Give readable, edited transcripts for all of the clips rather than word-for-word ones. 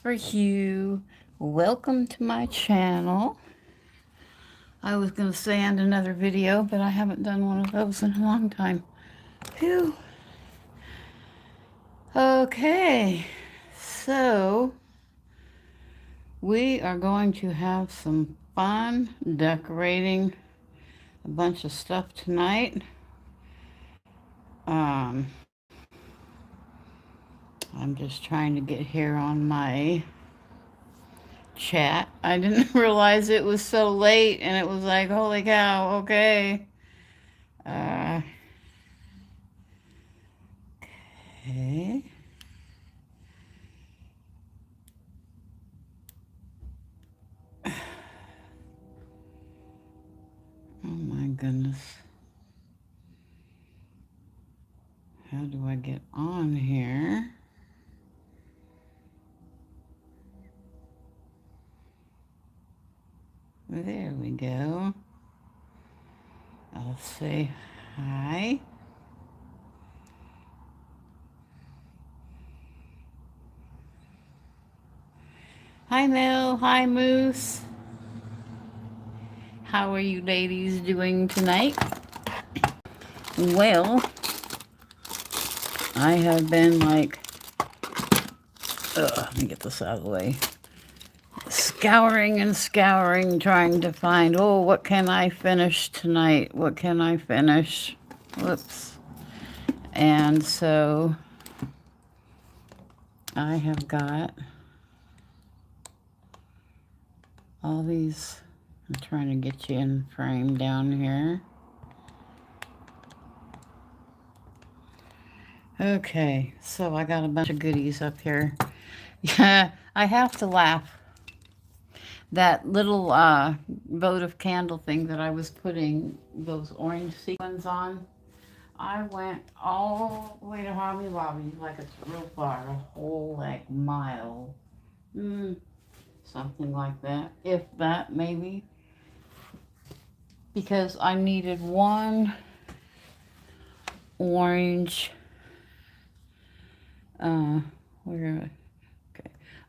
for Hugh. Welcome to my channel. I was going to say end another video, but I haven't done one of those in a long time. Phew. Okay, so we are going to have some fun decorating a bunch of stuff tonight. I'm just trying to get here on my chat. I didn't realize it was so late, and it was like, holy cow, okay. Okay. Oh my goodness. How do I get on here? There we go. I'll say hi. Hi Mel, hi Moose. How are you ladies doing tonight? Well, I have been like, let me get this out of the way. Scouring and scouring, trying to find, oh, what can I finish tonight? What can I finish? Whoops. And so I have got all these. I'm trying to get you in frame down here. Okay, so I got a bunch of goodies up here. Yeah, I have to laugh. That little votive candle thing that I was putting those orange sequins on, I went all the way to Hobby Lobby, like it's real far, a whole like mile. Something like that, if that maybe. Because I needed one orange, okay,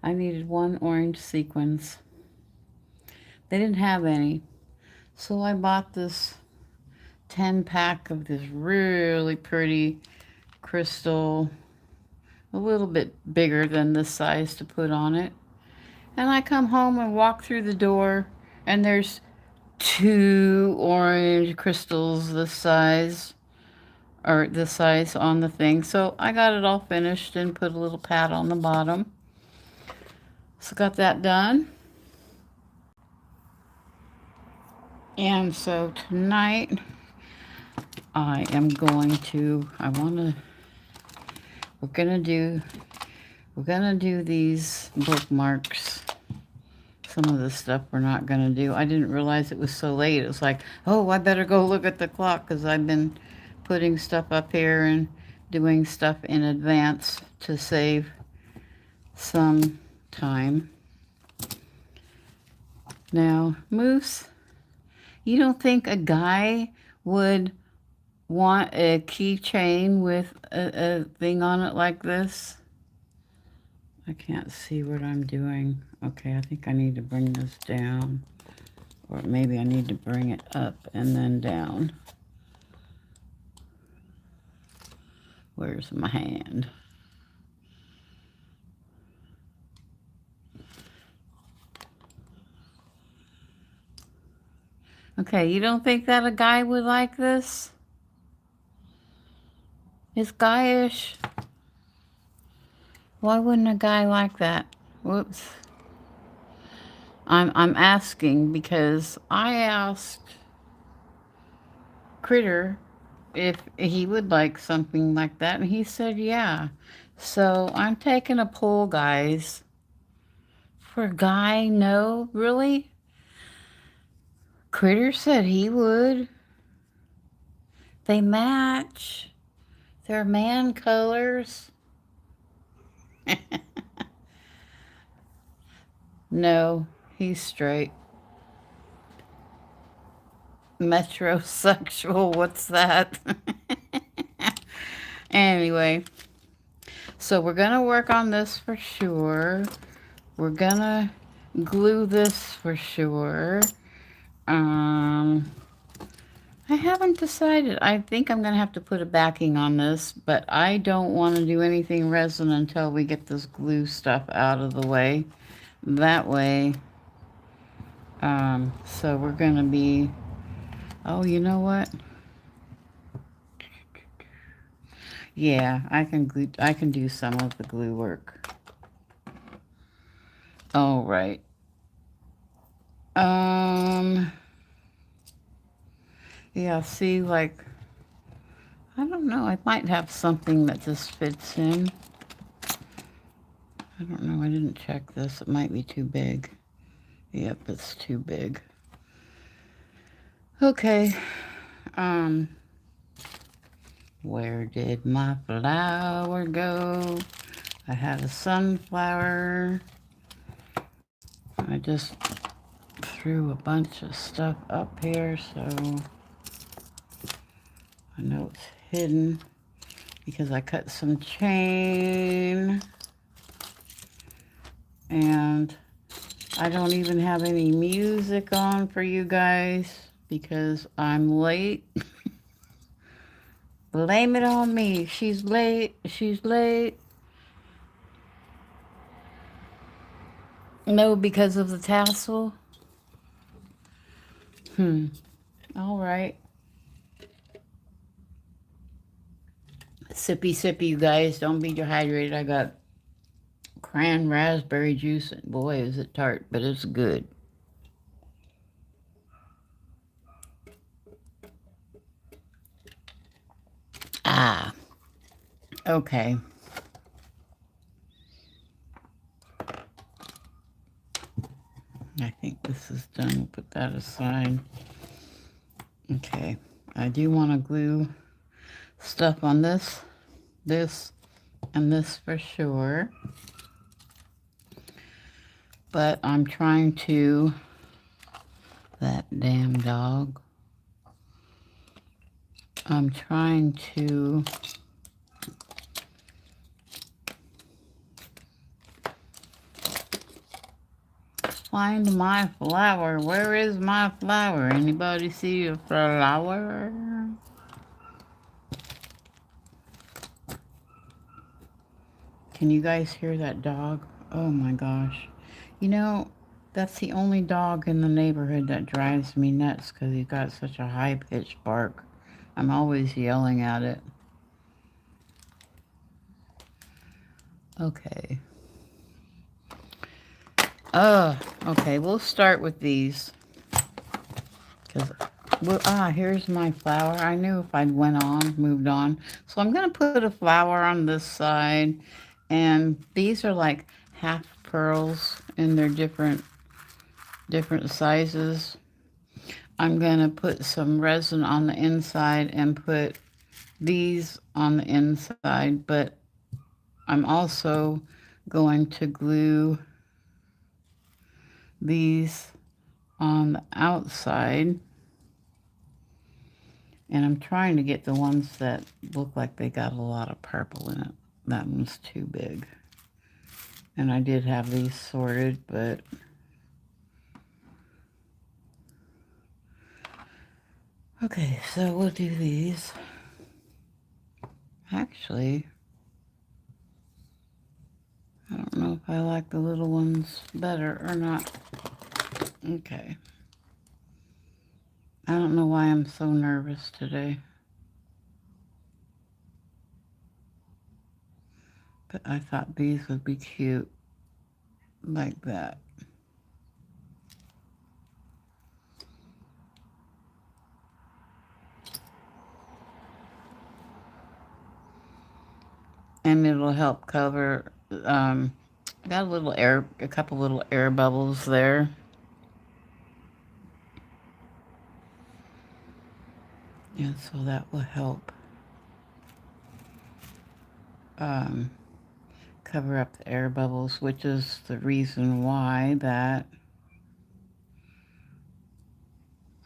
I needed one orange sequins. They didn't have any, so I bought this 10-pack of this really pretty crystal, a little bit bigger than this size to put on it. And I come home and walk through the door, and there's 2 orange crystals this size, or this size on the thing. So I got it all finished and put a little pad on the bottom. So got that done. And so tonight I am going to, we're gonna do these bookmarks. Some of the stuff we're not gonna do. I didn't realize it was so late. It was like, oh, I better go look at the clock, because I've been putting stuff up here and doing stuff in advance to save some time. Now, Moose, you don't think a guy would want a keychain with a thing on it like this? I can't see what I'm doing. Okay, I think I need to bring this down. Or maybe I need to bring it up and then down. Where's my hand? Okay, you don't think that a guy would like this? It's guyish. Why wouldn't a guy like that? Whoops. I'm asking because I asked Critter if he would like something like that, and he said yeah. So I'm taking a poll, guys. For a guy, no? Really? Critter said he would. They match. They're man colors. No, he's straight. Metrosexual, what's that? Anyway, so we're gonna work on this for sure. we're gonna glue this for sure. Um, I haven't decided. I think I'm gonna have to put a backing on this, but I don't want to do anything resin until we get this glue stuff out of the way. That way, so we're gonna be, oh, you know what? Yeah, I can do some of the glue work. All right. Yeah, see, like, I don't know. I might have something that just fits in. I don't know. I didn't check this. It might be too big. Yep, it's too big. Okay. Um, where did my flower go? I had a sunflower. I just threw a bunch of stuff up here, so I know it's hidden because I cut some chain. And I don't even have any music on for you guys because I'm late. Blame it on me. She's late. She's late. No, because of the tassel. All right. Sippy, sippy, you guys. Don't be dehydrated. I got cran raspberry juice. Boy, is it tart, but it's good. Ah. Okay. I think this is done. We'll put that aside. Okay. I do want to glue stuff on this, and this for sure. But I'm trying to, that damn dog. I'm trying to find my flower. Where is my flower? Anybody see a flower? Can you guys hear that dog? Oh my gosh. You know, that's the only dog in the neighborhood that drives me nuts because he's got such a high-pitched bark. I'm always yelling at it. Okay. Okay, we'll start with these. Because, here's my flower. I knew if I moved on. So I'm going to put a flower on this side. And these are like half pearls in their different sizes. I'm going to put some resin on the inside and put these on the inside. But I'm also going to glue these on the outside, and I'm trying to get the ones that look like they got a lot of purple in it. That one's too big, and I did have these sorted, but okay, so we'll do these. Actually, I don't know if I like the little ones better or not. Okay. I don't know why I'm so nervous today. But I thought these would be cute like that. And it'll help cover, got a couple little air bubbles there. And so that will help cover up the air bubbles, which is the reason why that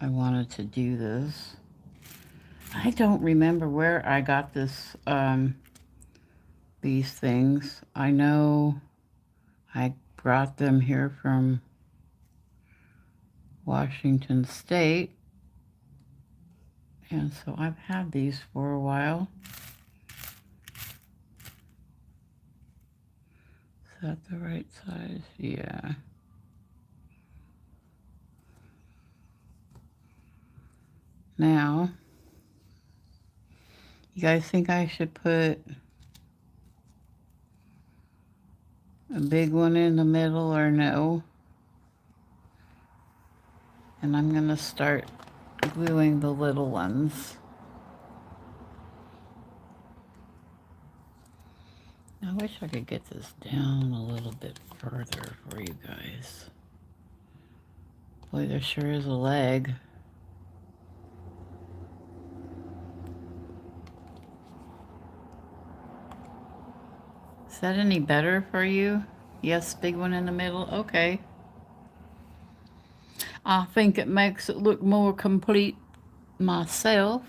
I wanted to do this. I don't remember where I got these things. I know I brought them here from Washington State. And so I've had these for a while. Is that the right size? Yeah. Now, you guys think I should put a big one in the middle or no? And I'm going to start gluing the little ones. I wish I could get this down a little bit further for you guys. Boy, there sure is a leg. Is that any better for you? Yes, big one in the middle. Okay. I think it makes it look more complete myself.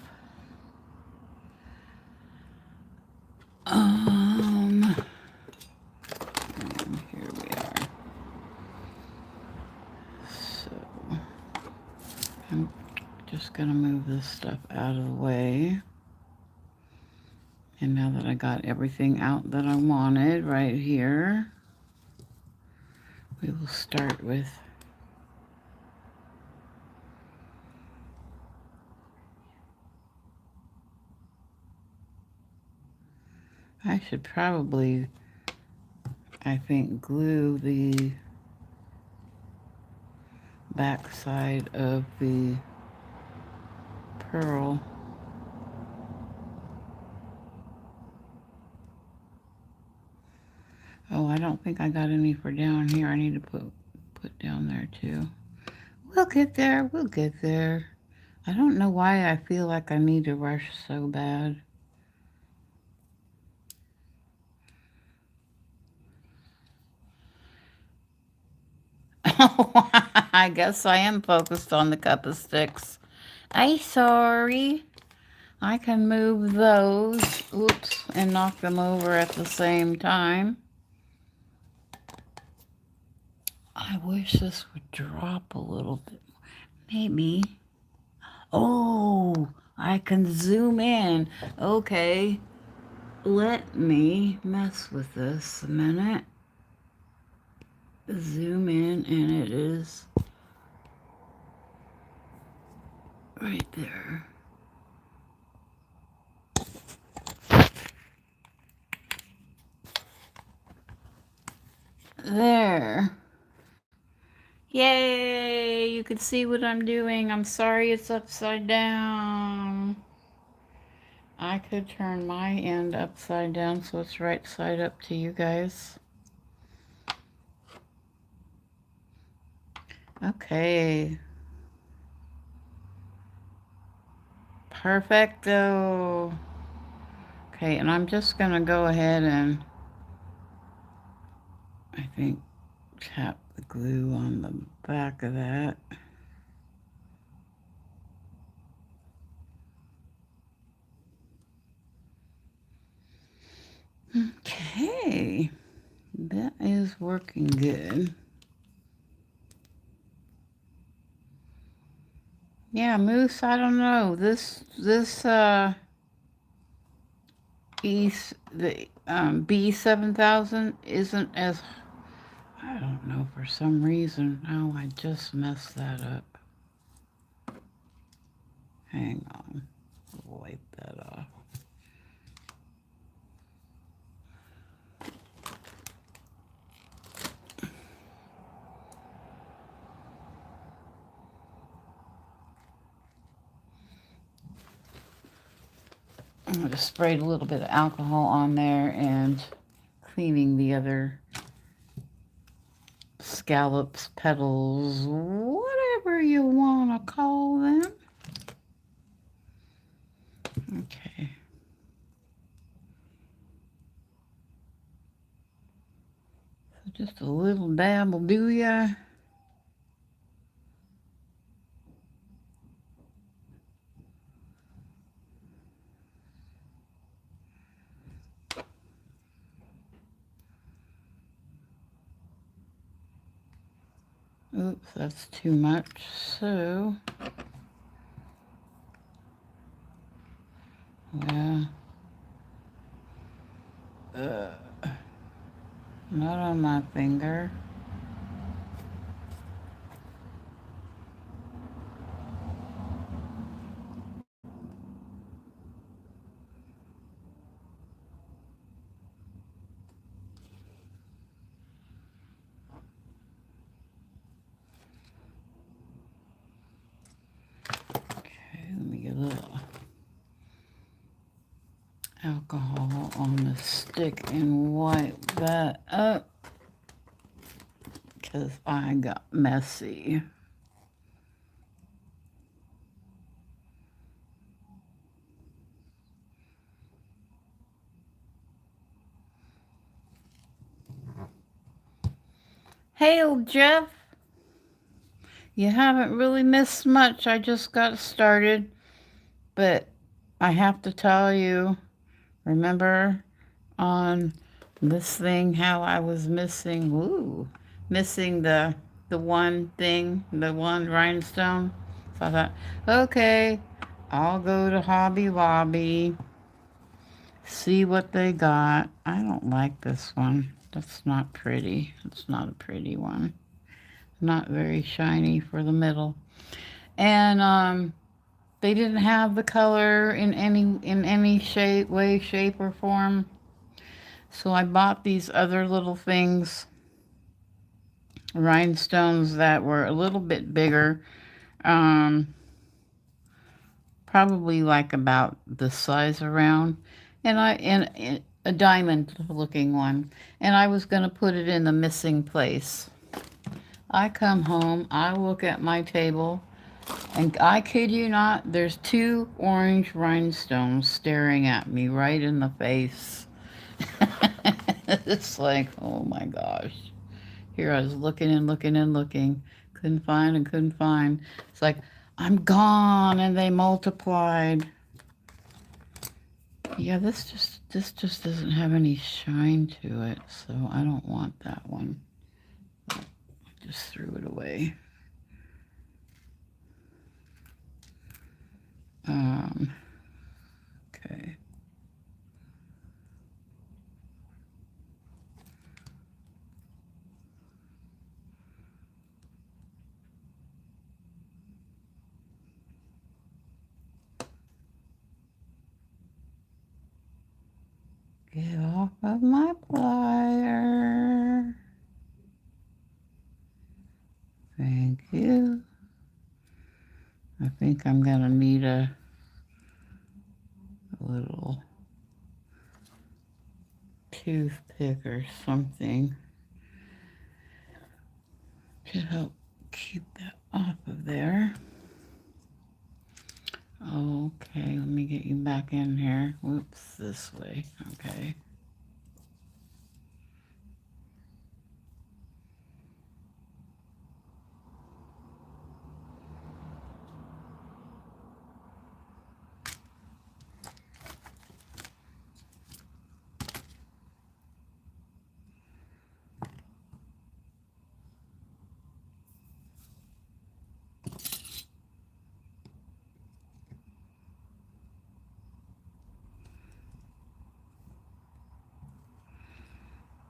Here we are. So I'm just gonna move this stuff out of the way. And now that I got everything out that I wanted right here, we will start with I should probably, I think, glue the back side of the pearl. Oh, I don't think I got any for down here. I need to put down there too. We'll get there. We'll get there. I don't know why I feel like I need to rush so bad. Oh, I guess I am focused on the cup of sticks. I'm sorry. I can move those, oops, and knock them over at the same time. I wish this would drop a little bit. Maybe. Oh, I can zoom in. Okay. Let me mess with this a minute. Zoom in, and it is right there. There. Yay! You can see what I'm doing. I'm sorry it's upside down. I could turn my end upside down so it's right side up to you guys. Okay. Perfecto. Okay, and I'm just going to go ahead and, I think, tap the glue on the back of that. Okay. That is working good. Yeah, Moose, I don't know. This B7000 isn't as, I don't know, for some reason. Oh, I just messed that up. Hang on. Wipe that off. I'm going to spray a little bit of alcohol on there and cleaning the other scallops, petals, whatever you want to call them. Okay. So just a little dab will do ya. Oops, that's too much. So, yeah. Not on my finger. Okay, let me get a little alcohol on the stick and wipe that up because I got messy. Hey, old Jeff. You haven't really missed much. I just got started, but I have to tell you, remember on this thing how I was missing the one thing, the one rhinestone. So I thought, okay, I'll go to Hobby Lobby, see what they got. I don't like this one. That's not pretty. It's not a pretty one. Not very shiny for the middle. And they didn't have the color in any shape, way, shape, or form. So I bought these other little things, rhinestones that were a little bit bigger, um, probably like about the size around, and a diamond looking one, and I was going to put it in the missing place. I come home, I look at my table, and I kid you not, there's 2 orange rhinestones staring at me right in the face. It's like, oh my gosh. Here I was looking and looking and looking. Couldn't find and couldn't find. It's like, I'm gone, and they multiplied. Yeah, this just doesn't have any shine to it, so I don't want that one. I just threw it away. Okay. Get off of my plier. Thank you. I think I'm gonna need a little toothpick or something to help keep that off of there. Okay, let me get you back in here. Whoops, this way. Okay.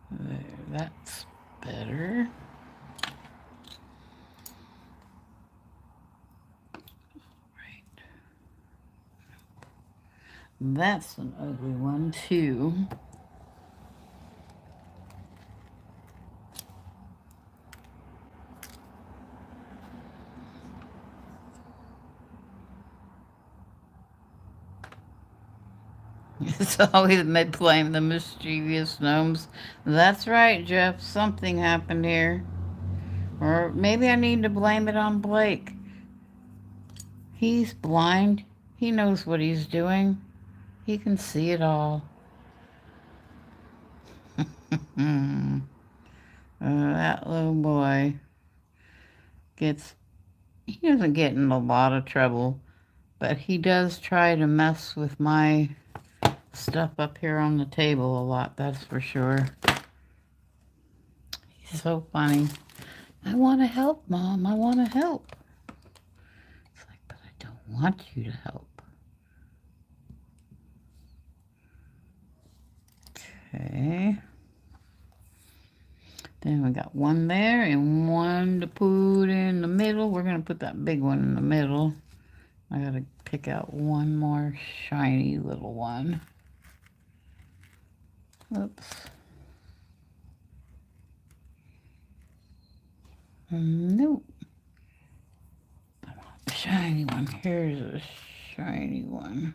There, that's better. Right. That's an ugly one too. It's always they blame the mischievous gnomes. That's right, Jeff. Something happened here. Or maybe I need to blame it on Blake. He's blind. He knows what he's doing. He can see it all. That little boy he doesn't get in a lot of trouble, but he does try to mess with my stuff up here on the table a lot, that's for sure. He's so funny. I want to help, Mom. I want to help. It's like, but I don't want you to help. Okay. Then we got one there and one to put in the middle. We're going to put that big one in the middle. I got to pick out one more shiny little one. Oops. Nope. I want the shiny one. Here's a shiny one.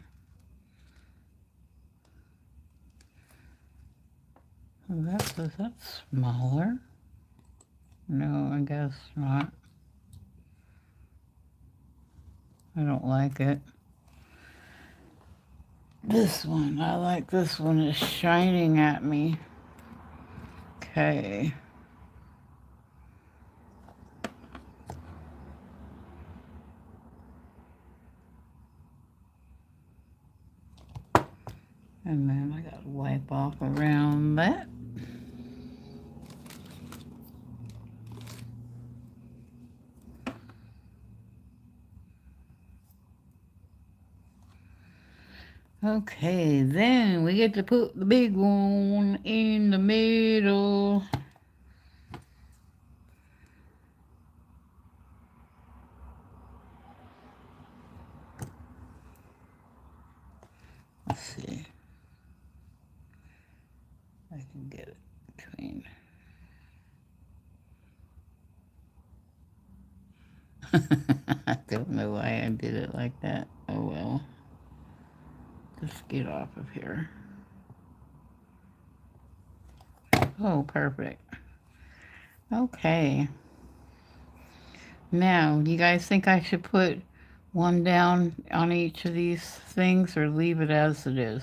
Is that smaller? No, I guess not. I don't like it. This one, I like this one. It's shining at me. Okay. And then I got to wipe off around that. Okay, then we get to put the big one in the middle. Let's see. I can get it between. I don't know why I did it like that. Oh well. Just get off of here. Oh, perfect. Okay. Now, do you guys think I should put one down on each of these things or leave it as it is?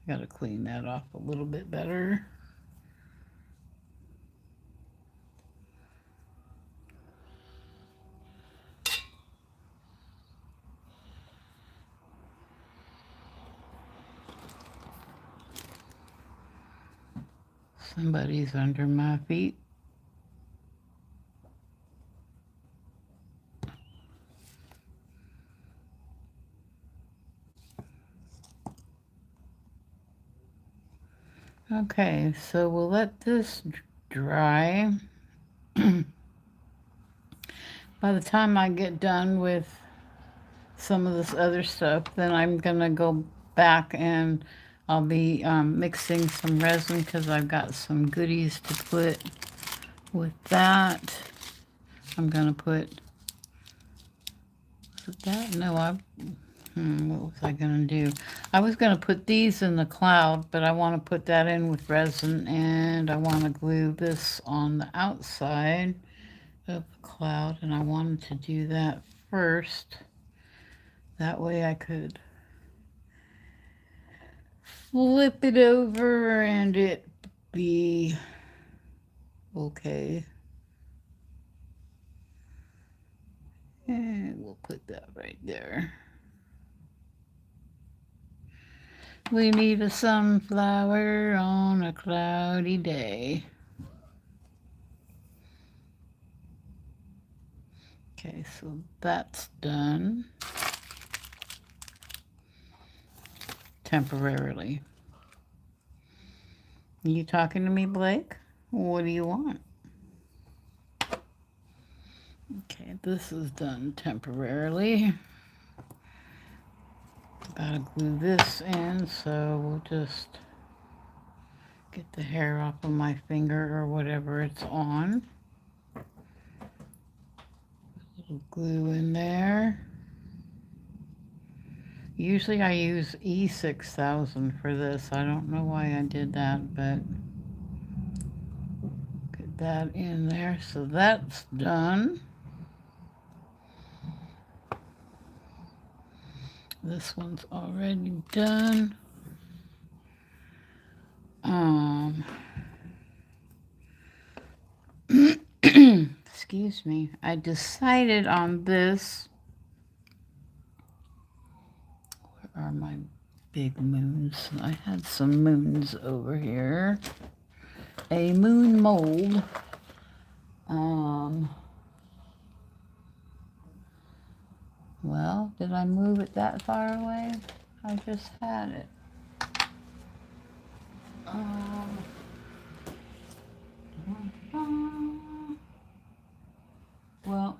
Got to clean that off a little bit better. Somebody's under my feet. Okay, so we'll let this dry. By the time I get done with some of this other stuff, then I'm gonna go back and I'll be mixing some resin because I've got some goodies to put with that. I'm gonna put, was it that? No, what was I gonna do? I was gonna put these in the cloud, but I want to put that in with resin, and I want to glue this on the outside of the cloud, and I wanted to do that first. That way I could flip it over and it be okay. And we'll put that right there. We need a sunflower on a cloudy day. Okay, so that's done. Temporarily. Are you talking to me, Blake? What do you want? Okay, this is done temporarily. Gotta glue this in, so we'll just get the hair off of my finger or whatever it's on. Put a little glue in there. Usually I use E6000 for this. I don't know why I did that, but get that in there. So that's done. This one's already done. Excuse me. I decided on this. Where are my big moons? I had some moons over here. A moon mold. Did I move it that far away? I just had it. Well,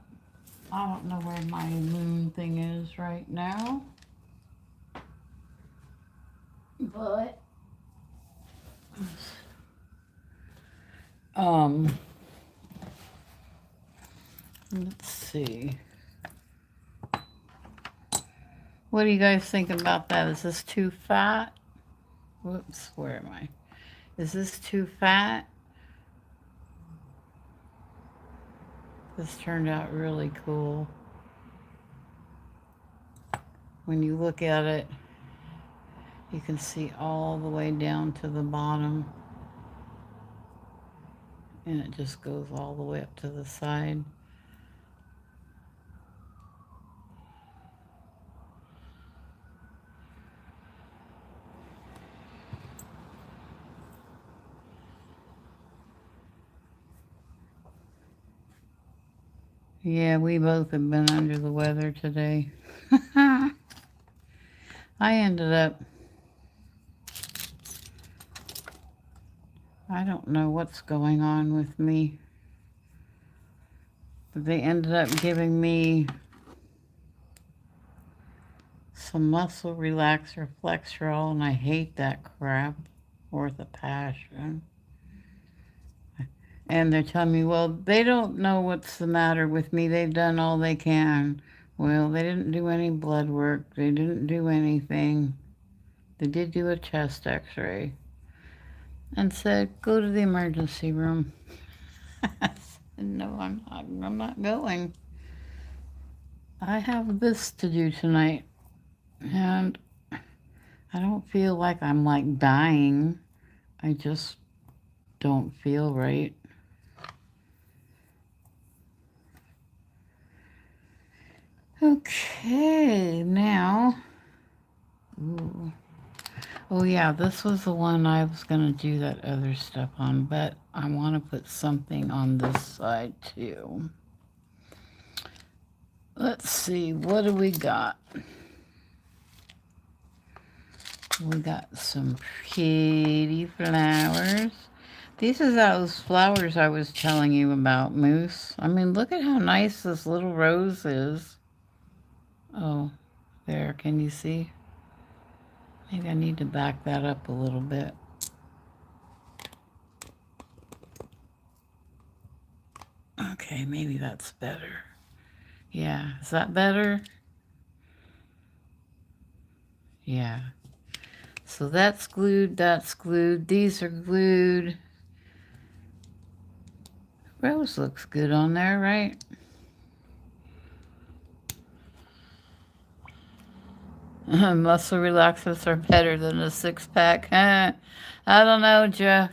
I don't know where my moon thing is right now. But let's see. What do you guys think about that? Is this too fat? Whoops, where am I? Is this too fat? This turned out really cool. When you look at it, you can see all the way down to the bottom. And it just goes all the way up to the side. Yeah, we both have been under the weather today. I ended up, I don't know what's going on with me, but they ended up giving me some muscle relaxer Flexerol, and I hate that crap with a passion. And they're telling me, well, they don't know what's the matter with me. They've done all they can. Well, they didn't do any blood work. They didn't do anything. They did do a chest x-ray and said, go to the emergency room. I said, no, I'm not going. I have this to do tonight. And I don't feel like I'm like dying. I just don't feel right. Okay, now, ooh. Oh yeah, this was the one I was going to do that other stuff on, but I want to put something on this side too. Let's see, what do we got? We got some pretty flowers. These are those flowers I was telling you about, Moose. I mean, look at how nice this little rose is. Oh, there, can you see? Maybe I need to back that up a little bit. Okay, maybe that's better. Yeah, is that better? Yeah. So that's glued, that's glued. These are glued. Rose looks good on there, right? Muscle relaxers are better than a six-pack. I don't know, Jeff.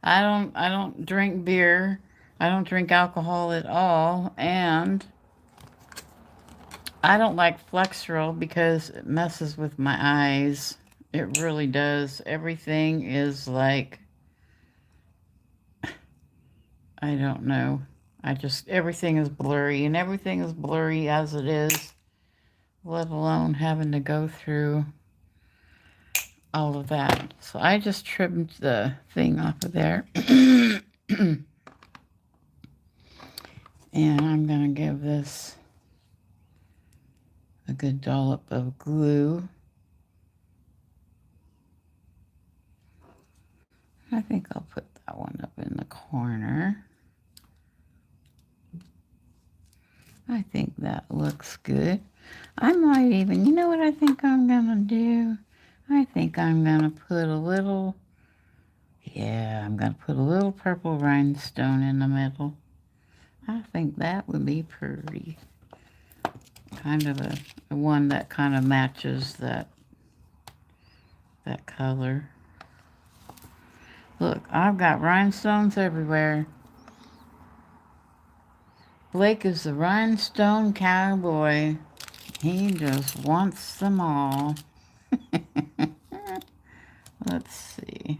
I don't drink beer. I don't drink alcohol at all, and I don't like Flexerol because it messes with my eyes. It really does. Everything is like, I don't know. Everything is blurry, and everything is blurry as it is, let alone having to go through all of that. So I just trimmed the thing off of there. And I'm going to give this a good dollop of glue. I think I'll put that one up in the corner. I think that looks good. I might even, you know what I think I'm going to do? I think I'm going to put a little, I'm going to put a little purple rhinestone in the middle. I think that would be pretty. Kind of a one that kind of matches that color. Look, I've got rhinestones everywhere. Blake is the rhinestone cowboy. He just wants them all. Let's see.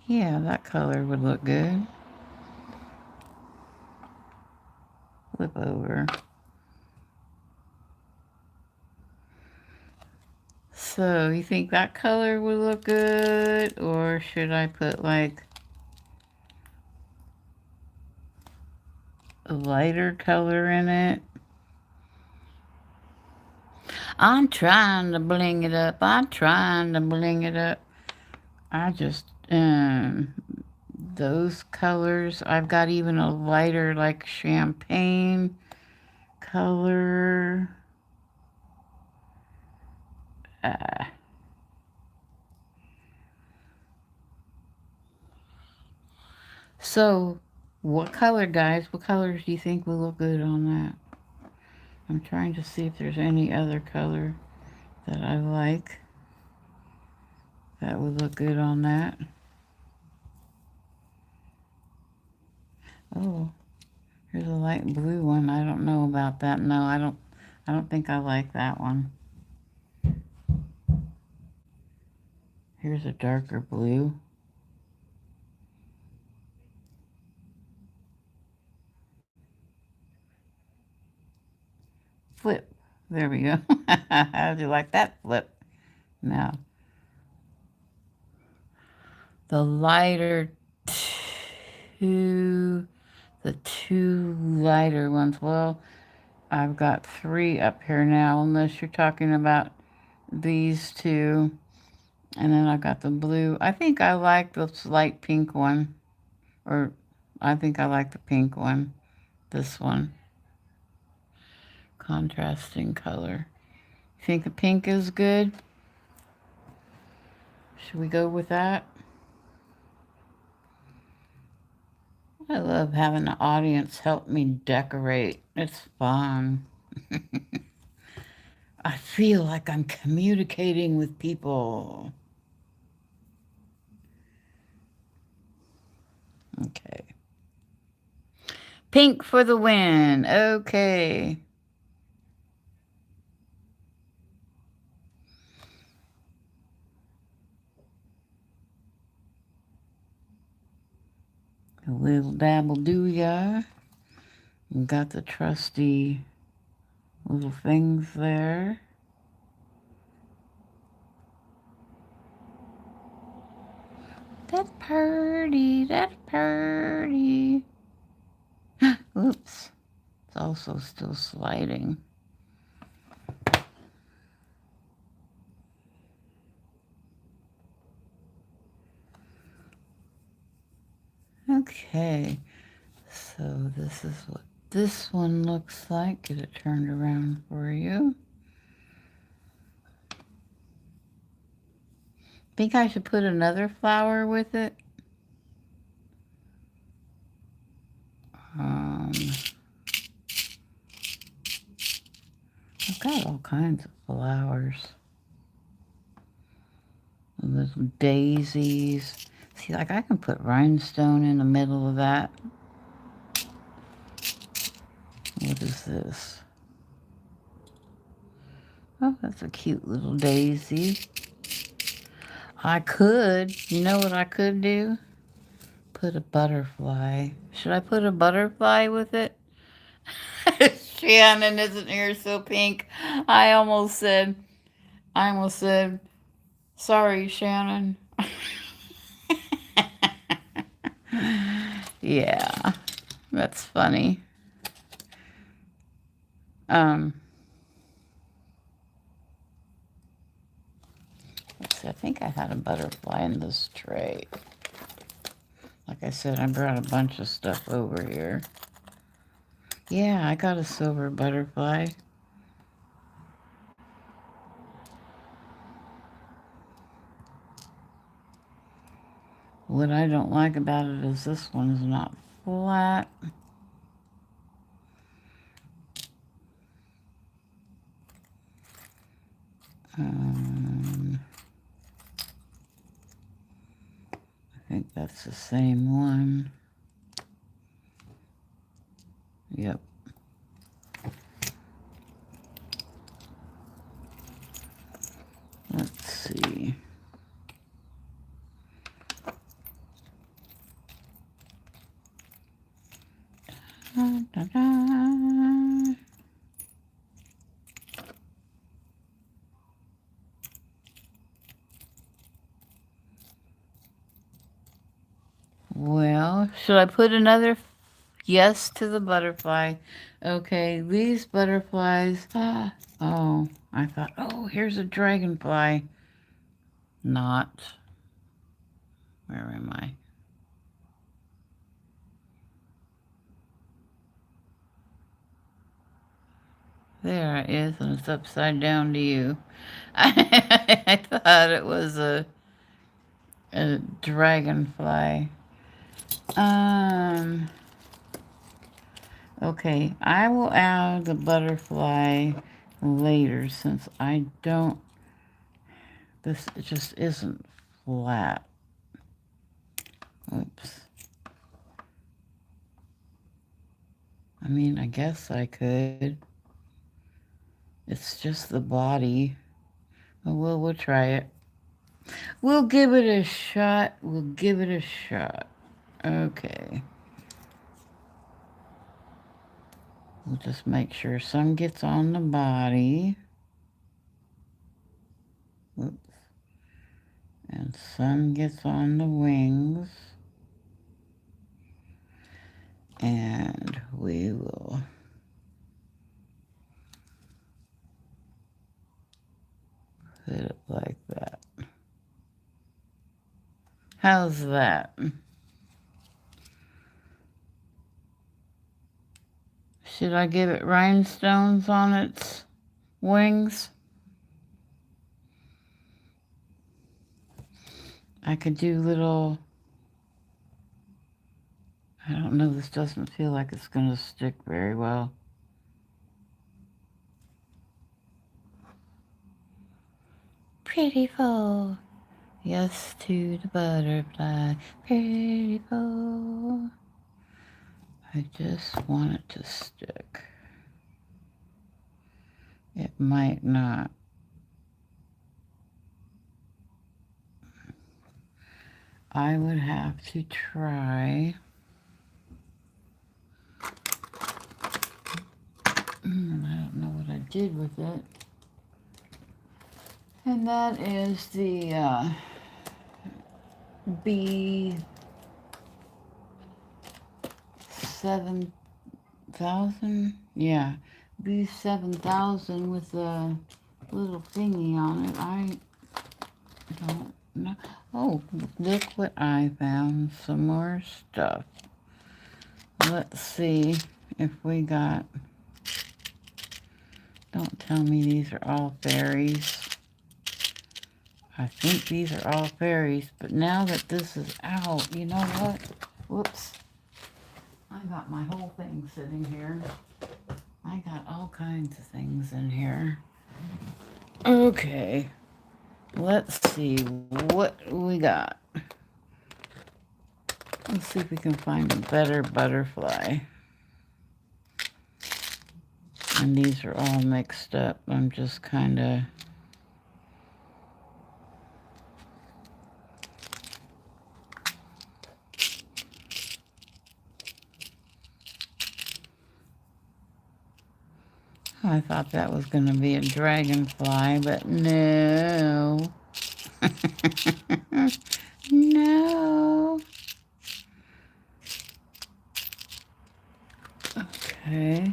Yeah, that color would look good. flip over. So, you think that color would look good? Or should I put like a lighter color in it? I'm trying to bling it up. I'm trying to bling it up. I just, those colors. I've got even a lighter like champagne color. So, what color, guys? What colors do you think will look good on that? I'm trying to see if there's any other color that I like that would look good on that. Oh, here's a light blue one. I don't know about that. No, I don't think I like that one. Here's a darker blue. Flip. There we go. How do you like that flip? Now, the lighter two, the two lighter ones. Well, I've got 3 up here now, unless you're talking about these 2. And then I've got the blue. I think I like this light pink one. Or I think I like the pink one. This one. Contrasting color. You think the pink is good? Should we go with that? I love having the audience help me decorate. It's fun. I feel like I'm communicating with people. Okay. Pink for the win. Okay. A little dabble do ya. Got the trusty little things there. That's pretty. That's pretty. Oops. It's also still sliding. Okay. So this is what this one looks like. Get it turned around for you. Think I should put another flower with it? I've got all kinds of flowers. Little daisies. See, like I can put rhinestone in the middle of that. What is this? Oh, that's a cute little daisy. I could, you know what I could do? Put a butterfly. Should I put a butterfly with it? Shannon isn't here so pink. I almost said, sorry, Shannon. Yeah, that's funny. Let's see, I think I had a butterfly in this tray. Like I said, I brought a bunch of stuff over here. Yeah, I got a silver butterfly. What I don't like about it is this one is not flat. I think that's the same one. Yep. Let's see. Da, da, da. Well, should I put another yes to the butterfly? Okay, these butterflies. Oh, I thought, oh, here's a dragonfly. Not. Where am I? There it is, and it's upside down to you. I thought it was a dragonfly. Okay, I will add the butterfly later since I don't, this just isn't flat. Oops. I mean, I guess I could. It's just the body. Well, we'll try it. We'll give it a shot. We'll give it a shot. Okay. We'll just make sure some gets on the body. Oops. And some gets on the wings. And we will put it like that. How's that? Should I give it rhinestones on its wings? I could do little, I don't know, this doesn't feel like it's going to stick very well. Prettiful. Yes to the butterfly. Prettiful. I just want it to stick. It might not. I would have to try. I don't know what I did with it. And that is the B7000. Yeah, B7000 with a little thingy on it. I don't know. Oh, look what I found. Some more stuff. Let's see if we got... Don't tell me these are all fairies. I think these are all fairies, but now that this is out, you know what? Whoops. I got my whole thing sitting here. I got all kinds of things in here. Okay. Let's see what we got. Let's see if we can find a better butterfly. And these are all mixed up. I'm just kind of... I thought that was going to be a dragonfly, but no. No. Okay.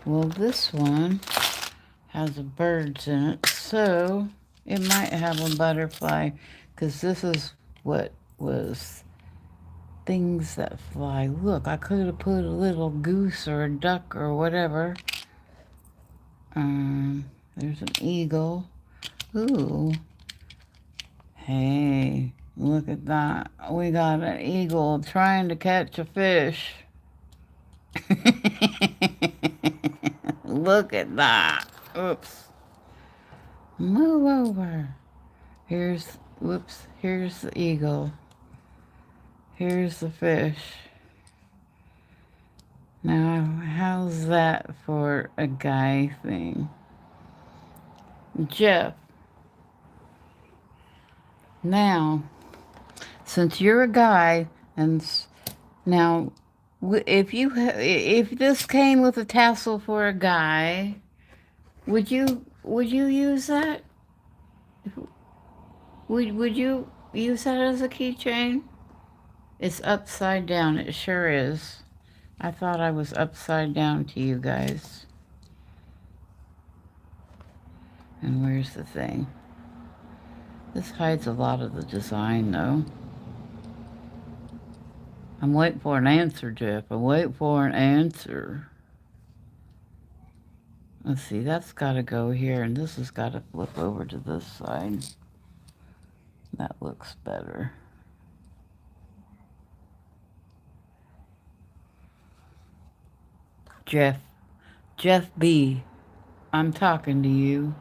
Well, this one has birds in it, so it might have a butterfly, because this is what was things that fly. Look, I could have put a little goose or a duck or whatever. There's an eagle. Ooh. Hey, look at that. We got an eagle trying to catch a fish. Look at that. Oops. Move over. Whoops, here's the eagle. Here's the fish. Now, how's that for a guy thing? Jeff. Now, since you're a guy, and now, if this came with a tassel for a guy, would you use that? Would you use that as a keychain? It's upside down. It sure is. I thought I was upside down to you guys. And where's the thing? This hides a lot of the design, though. I'm waiting for an answer, Jeff. I'm waiting for an answer. Let's see, that's got to go here, and this has got to flip over to this side. That looks better. Jeff B., I'm talking to you.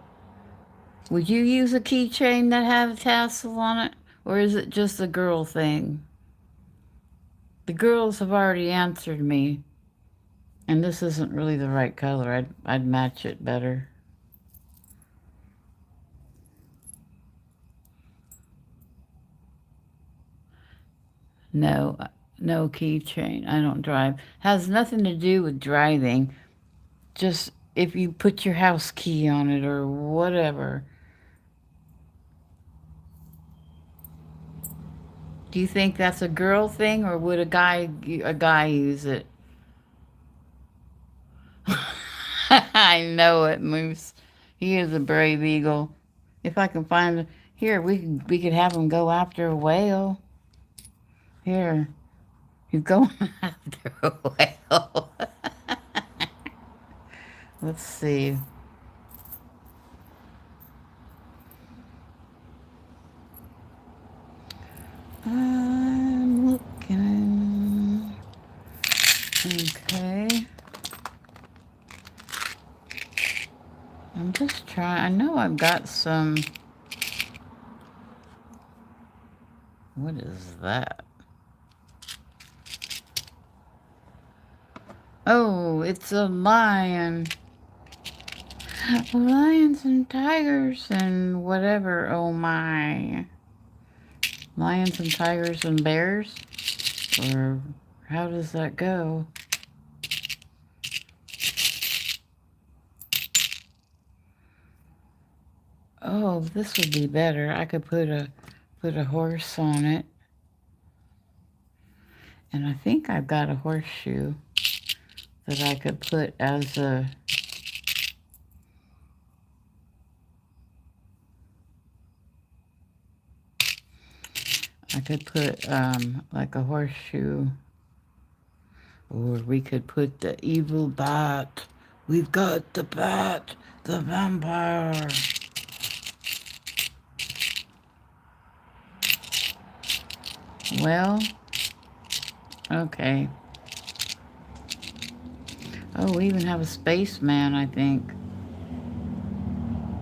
Would you use a keychain that had a tassel on it, or is it just a girl thing? The girls have already answered me, and this isn't really the right color. I'd match it better. No keychain. I don't drive. Has nothing to do with driving. Just if you put your house key on it or whatever. Do you think that's a girl thing, or would a guy use it? I know it, Moose. He is a brave eagle. If I can find here, we could have him go after a whale. Here, he's going after a whale. Let's see. I'm looking. Okay. I'm just trying. I know I've got some. What is that? Oh, it's a lion. Lions and tigers and whatever. Oh my. Lions and tigers and bears? Or how does that go? Oh, this would be better. I could put a horse on it. And I think I've got a horseshoe that I could put as a... I could put like a horseshoe. Or we could put the evil bat. We've got the bat, the vampire. Well, okay. Oh, we even have a spaceman, I think.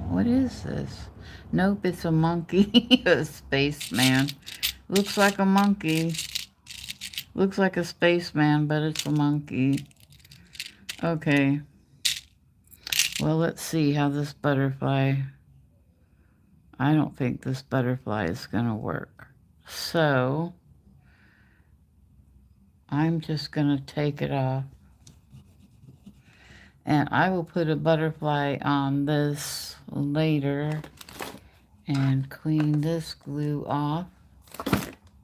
What is this? Nope, it's a monkey. A spaceman. Looks like a monkey. Looks like a spaceman, but it's a monkey. Okay. Well, let's see how this butterfly... I don't think this butterfly is going to work. So, I'm just going to take it off. And I will put a butterfly on this later and clean this glue off.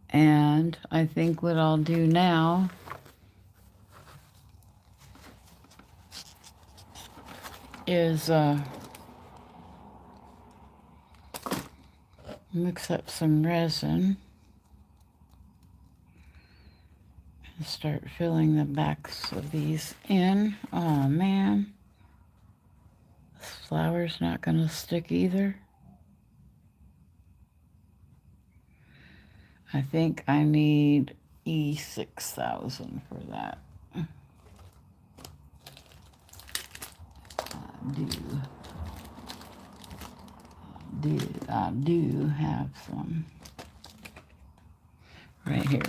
And I think what I'll do now is mix up some resin and start filling the backs of these in. Oh man, this flower's not going to stick either. I think I need E6000 for that. I do have some right here.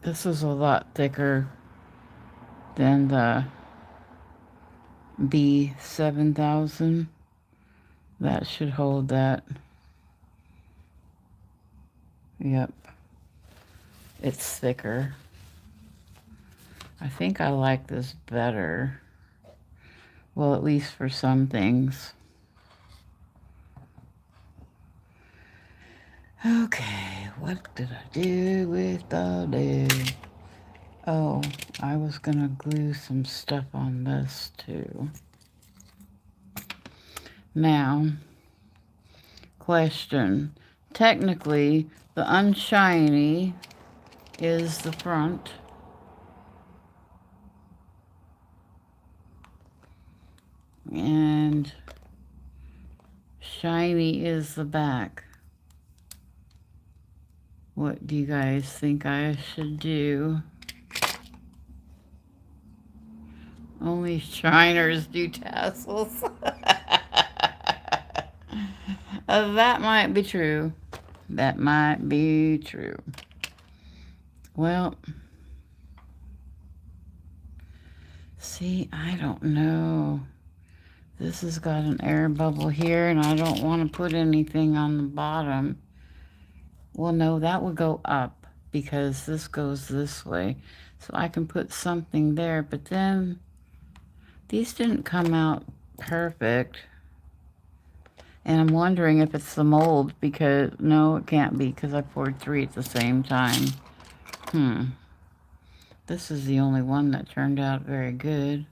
This is a lot thicker than the B7000. That should hold that. Yep. It's thicker. I think I like this better. Well, at least for some things. Okay, what did I do with the day? Oh, I was gonna glue some stuff on this too. Now, question. Technically, the unshiny is the front. And shiny is the back. What do you guys think I should do? Only shiners do tassels. That might be true. That might be true. Well, see, I don't know. This has got an air bubble here, and I don't want to put anything on the bottom. Well, no, that would go up because this goes this way. So I can put something there, but then these didn't come out perfect. And I'm wondering if it's the mold because, no, it can't be because I poured 3 at the same time. This is the only one that turned out very good.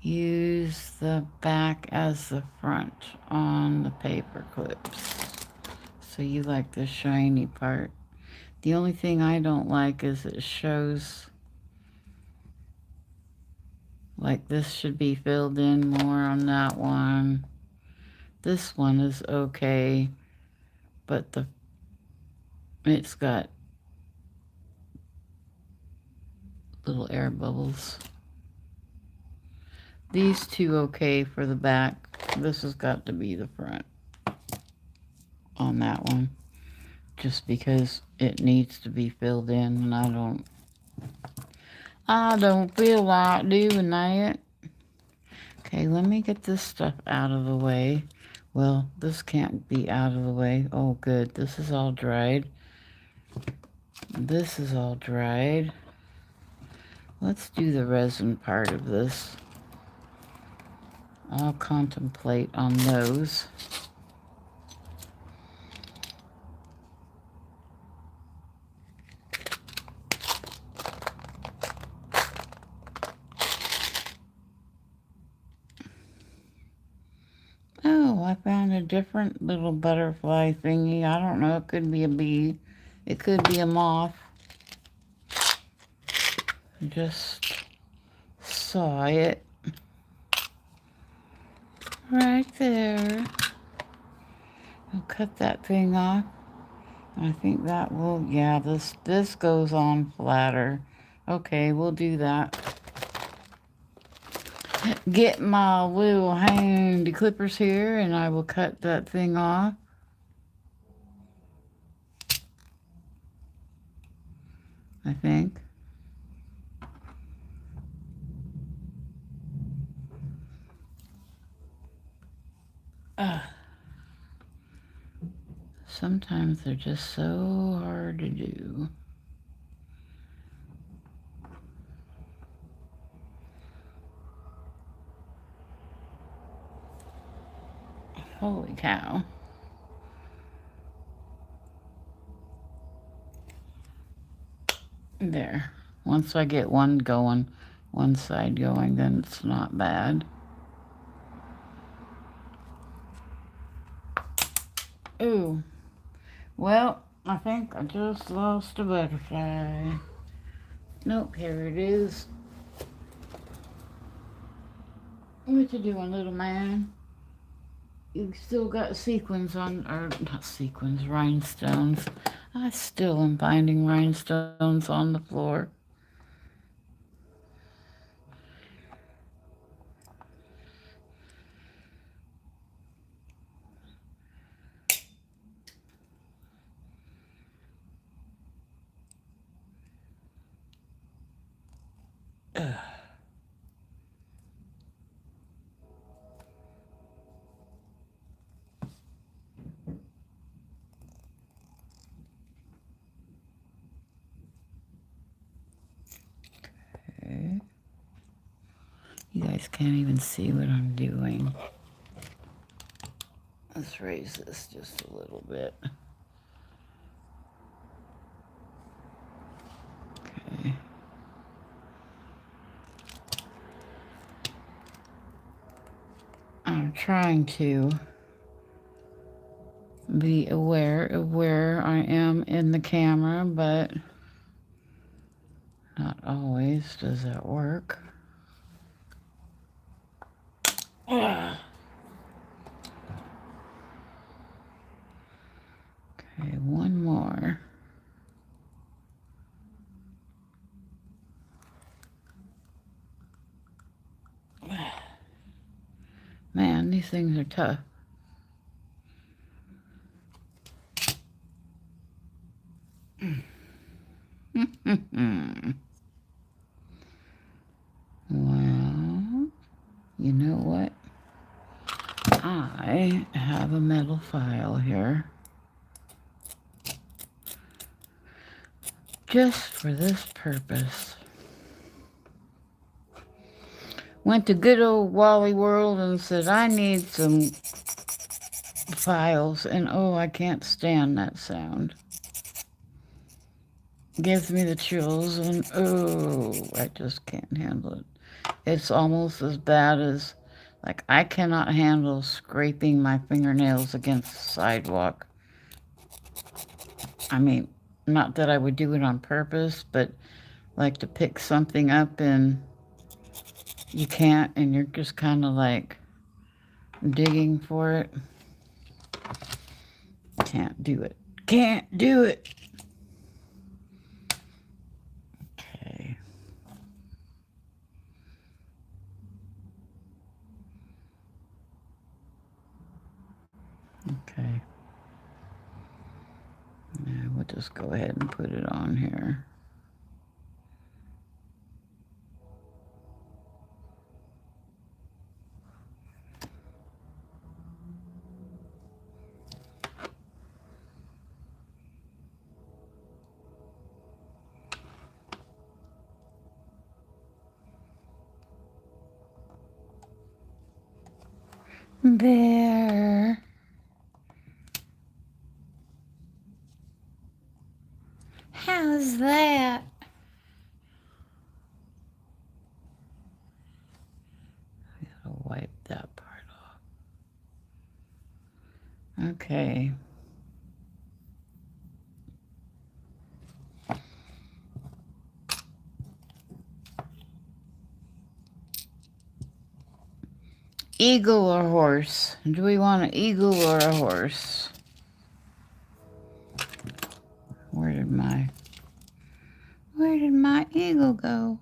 Use the back as the front on the paper clips. So you like the shiny part. The only thing I don't like is it shows like this should be filled in more on that one. This one is okay, but it's got little air bubbles. These two okay for the back. This has got to be the front on that one. Just because it needs to be filled in and I don't feel like doing that. Okay, let me get this stuff out of the way. Well, this can't be out of the way. Oh, good. This is all dried. This is all dried. Let's do the resin part of this. I'll contemplate on those. Oh, I found a different little butterfly thingy. I don't know. It could be a bee. It could be a moth. Just saw it right there. I'll cut that thing off. I think that will, yeah, this goes on flatter. Okay, we'll do that. Get my little handy clippers here and I will cut that thing off. I think. Sometimes they're just so hard to do. Holy cow. There. Once I get one going, one side going, then it's not bad. Ooh. Well, I think I just lost a butterfly. Nope, here it is. What you doing, little man? You still got sequins on, or not sequins, rhinestones. I still am finding rhinestones on the floor. guys can't even see what I'm doing. Let's raise this just a little bit. Okay. I'm trying to be aware of where I am in the camera, but not always does that work. Okay, one more. Man, these things are tough. Well, you know what? I have a metal file here just for this purpose. Went to good old Wally World and said, I need some files, and oh, I can't stand that sound. Gives me the chills, and oh, I just can't handle it. It's almost as bad as, like, I cannot handle scraping my fingernails against the sidewalk. I mean, not that I would do it on purpose, but like to pick something up and you can't, and you're just kind of like digging for it. Can't do it. Can't do it. Okay. Okay. Yeah, we'll just go ahead and put it on here. There. How's that? I gotta wipe that part off. Okay. Eagle or horse? Do we want an eagle or a horse? Where did my eagle go?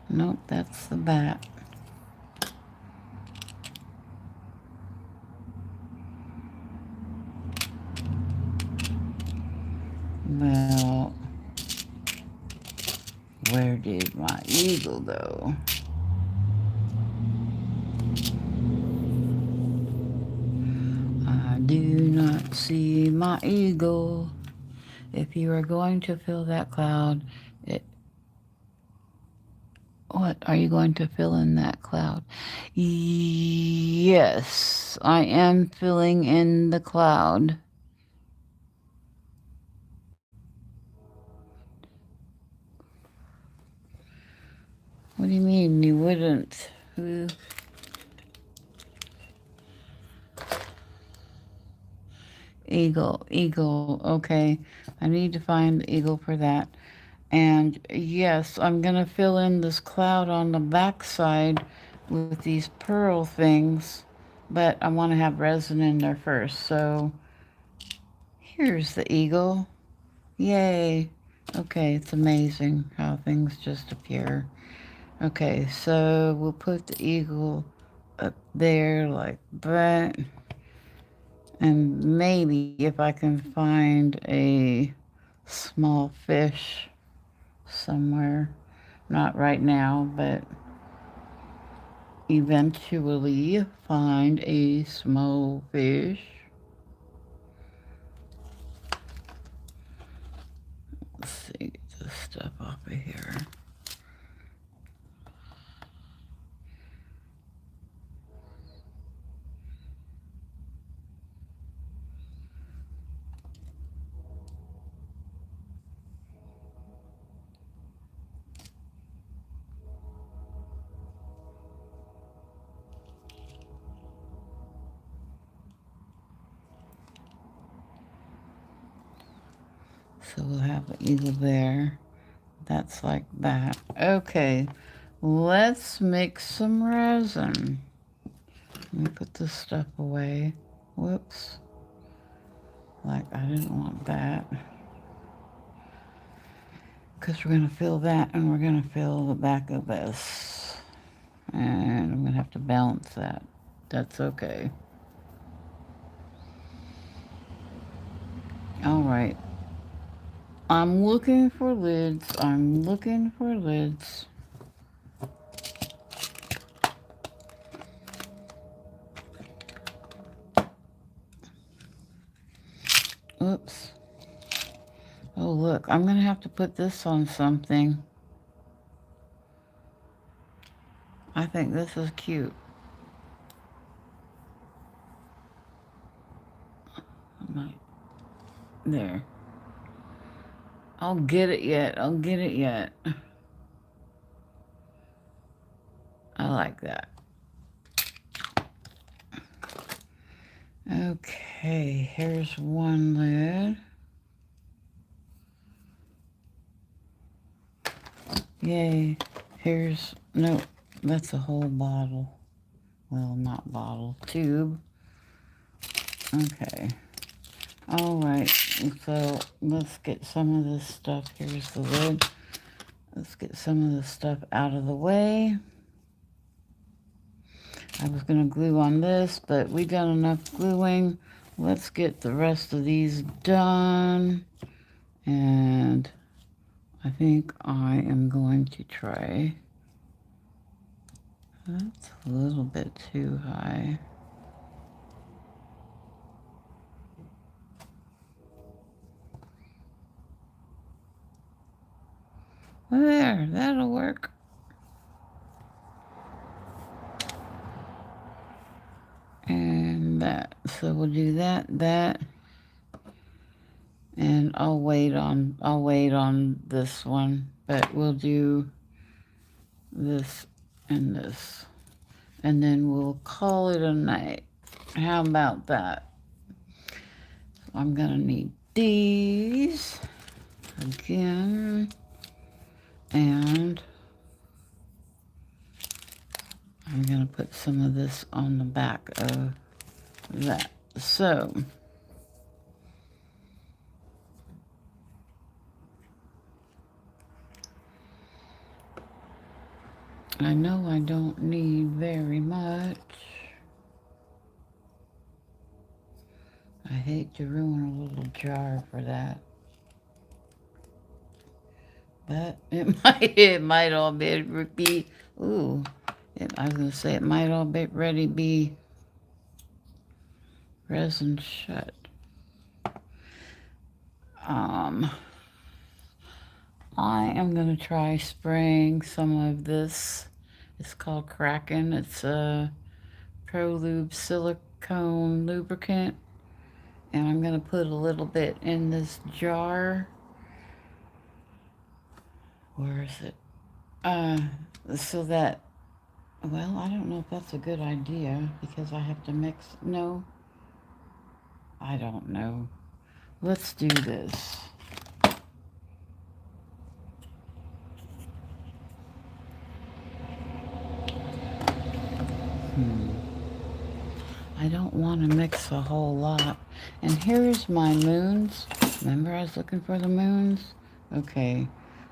Nope, that's the bat. Well, where did my eagle go? I do not see my eagle. If you are going to fill that cloud, what are you going to fill in that cloud? Yes, I am filling in the cloud. What do you mean you wouldn't? Who? Eagle, eagle. Okay, I need to find the eagle for that. And yes, I'm gonna fill in this cloud on the back side with these pearl things, but I want to have resin in there first. So here's the eagle. Yay. Okay, it's amazing how things just appear. Okay, so we'll put the eagle up there like that. And maybe if I can find a small fish somewhere, not right now, but eventually find a small fish. Let's see, just stuff off of here. So we'll have the eagle there. That's like that. Okay, let's make some resin. Let me put this stuff away. Whoops. Like, I didn't want that. Because we're going to fill that, and we're going to fill the back of this. And I'm going to have to balance that. That's okay. All right. I'm looking for lids. I'm looking for lids. Oops. Oh, look. I'm going to have to put this on something. I think this is cute. There. I'll get it yet. I'll get it yet. I like that. Okay, here's one lid. Yay. Here's, no, that's a whole bottle. Well, not bottle, tube. Okay. All right, so let's get some of this stuff. Here's the lid. Let's get some of this stuff out of the way. I was going to glue on this, but we done enough gluing. Let's get the rest of these done. And I think I am going to try. That's a little bit too high. There, that'll work. And that, so we'll do that, and I'll wait on this one, but we'll do this and this, and then we'll call it a night. How about that? So I'm gonna need these again, and I'm gonna put some of this on the back of that. So I know I don't need very much. I hate to ruin a little jar for that. But it might all be, ooh, I was going to say it might all be ready be resin shut. I am going to try spraying some of this. It's called Kraken. It's a ProLube silicone lubricant. And I'm going to put a little bit in this jar. Where is it? So that, well, I don't know if that's a good idea because I have to mix. No, I don't know. Let's do this. I don't want to mix a whole lot. And here's my moons. Remember I was looking for the moons? Okay.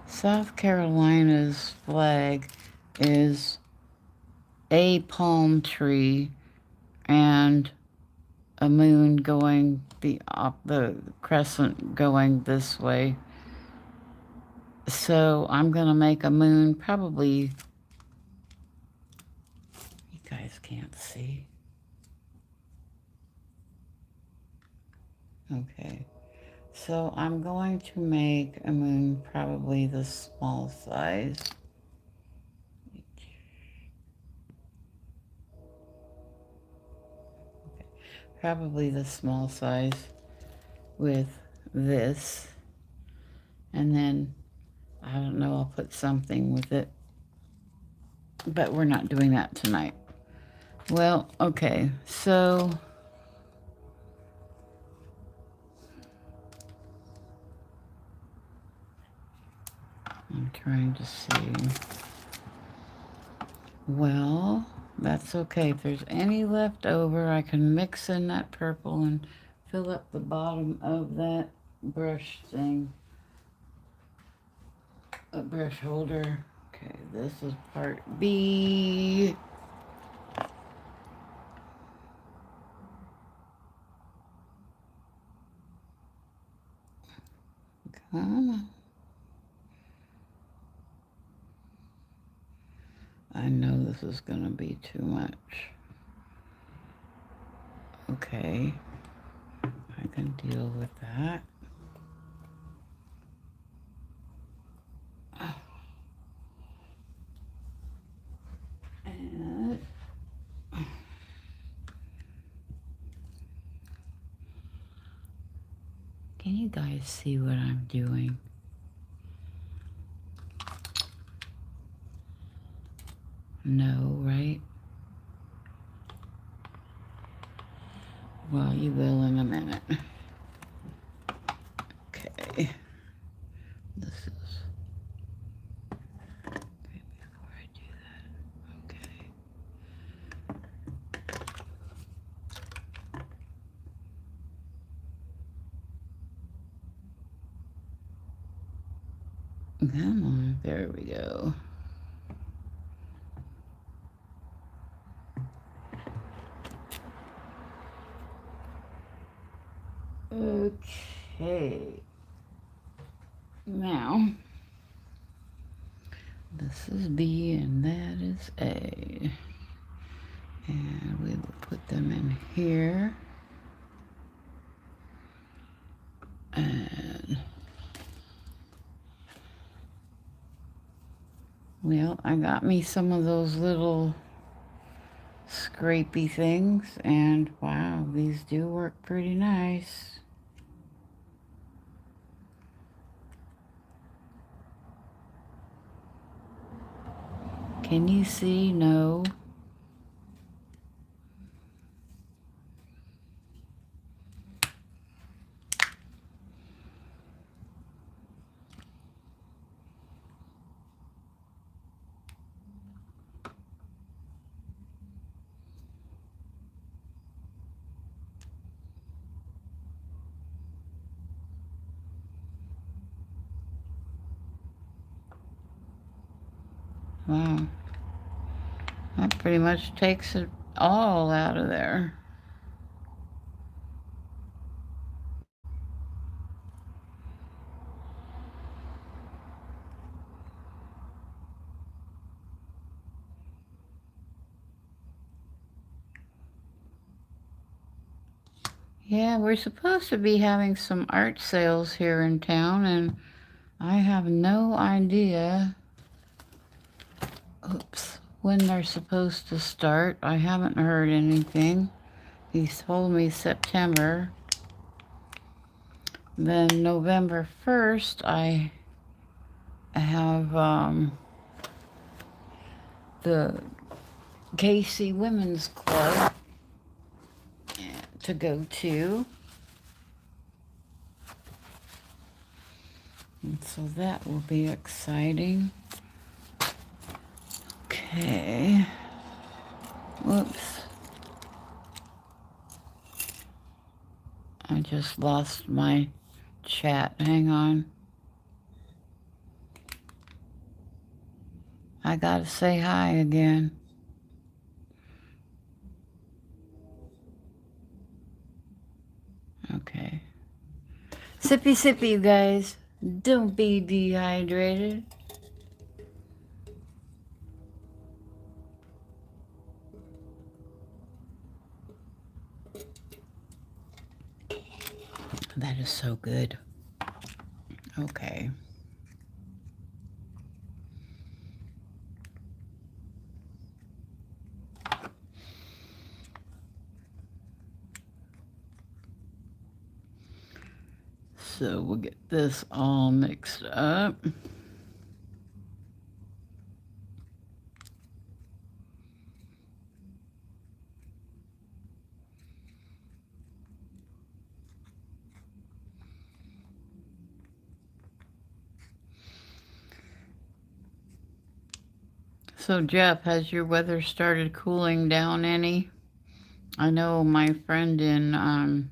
South Carolina's flag is a palm tree and a moon going the crescent going this way. So I'm going to make a moon probably, you guys can't see. Okay. So I'm going to make a moon probably the small size. Probably the small size with this. And then, I don't know, I'll put something with it. But we're not doing that tonight. Well, okay, so I'm trying to see. Well, that's okay. If there's any left over, I can mix in that purple and fill up the bottom of that brush thing. A brush holder. Okay, this is part B. Come on. I know this is going to be too much. Okay. I can deal with that. And can you guys see what I'm doing? No, right? Well, you will in a minute. Okay. This is... Okay, before I do that. Okay. Come on. There we go. Okay. Now, this is B and that is A. And we will put them in here. And, well, I got me some of those little scrapey things. And, wow, these do work pretty nice. Can you see? No. Wow. That pretty much takes it all out of there. Yeah, we're supposed to be having some art sales here in town, and I have no idea, oops, when they're supposed to start. I haven't heard anything. He told me September. Then November 1st, I have the Casey Women's Club to go to. And so that will be exciting. Okay. Whoops. I just lost my chat. Hang on. I gotta say hi again. Okay. Sippy, sippy, you guys. Don't be dehydrated. That is so good. Okay. So we'll get this all mixed up. So Jeff, has your weather started cooling down any? I know my friend in